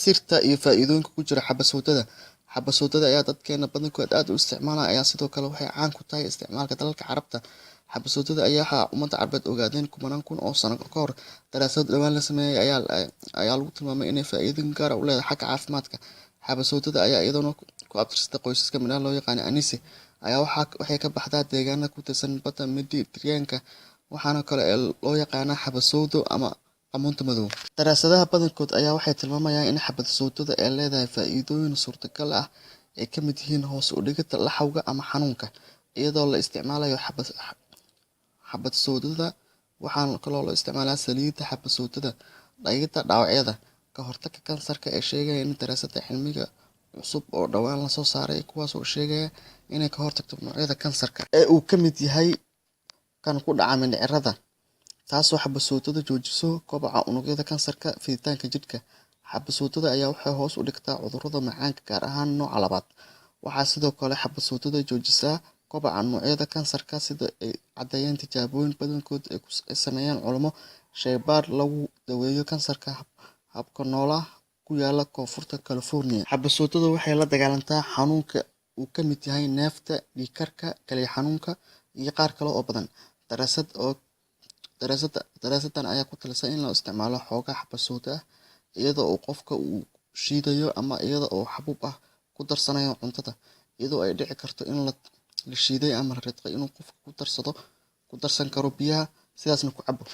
sirta iyo faa'iidooyinka ku jira xabasowdada. Xabasowdada ayaa dadkeena badankood aad u isticmaala ayaa sidoo kale waxay caan ku tahay isticmaalka dalalka Carabta. Xabasowdada ayaa waxaa ummadda Carbeed ogaadeen kumanaan kun oo sano ka hor. Daraasad dhowaan la sameeyay ayaa lagu tilmaamay inay faa'iidooyin gaar ah u leedahay xagga caafimaadka. Xabasowdada ayaa iyaduna ku abtirsata qoysaska midhaha loo yaqaan anise ayaa waxay ka baxdaa deegaanada ku tirsan badda Mediterranean-ka, waxaana kale oo loo yaqaanaa xabasowdo ama qamuunta madow. Daraasadaha badankood ayaa waxay tilmaamayaan in xabasowdada ay leedahay faa'iidooyin suurtagal ah ay ka mid yihiin hoos u dhigida laxawga ama xanuunka. Iyadoo la isticmaalayo xabasowdada, waxaa kaloo loo isticmaalaa saliidda xabasowdada dhaqidda dhaawacyada, ka hortagga kansarka ee sheegaya in daraasado cilmiga cusub oo dhowaan la soo saaray kuwaas oo sheegaya inay ka hortagto noocyada kansarka ee uu ka mid yahay kan ku dhaca mindhicirrada, taasoo xabasowdada joojiso kobaca unugyada kansarka fiditaanka jidhka. Xabasowdada ayaa waxay hoos u dhigtaa cudurrada macaanka gaar ahaan nooca labaad. Waxaa sidoo kale xabasowdada joojisaa kobaca noocyada kansarka sida ay caddeeyeen tijaabooyin badankood ay sameeyeen culummo shaybaadh lagu daweeyo kansarka habka noolaha ku yaala koonfurta California. Xabasowdadu waxay la dagaalantaa xanuunka uu ka mid yahay neefta, dhiig karka, kelyo xanuunka iyo qaar kale oo badan. Daraasaddan ayaa ku talisay in la isticmaalo xoogaa xabasowdo ah iyada oo qofka uu shiidayo ama iyada oo xabuub ah ku darsanayo cuntada, iyadoo ay dhici karto in la shiiday ama la ridqay inuu qofku ku darsan karo biyaha sidaasna ku cabo.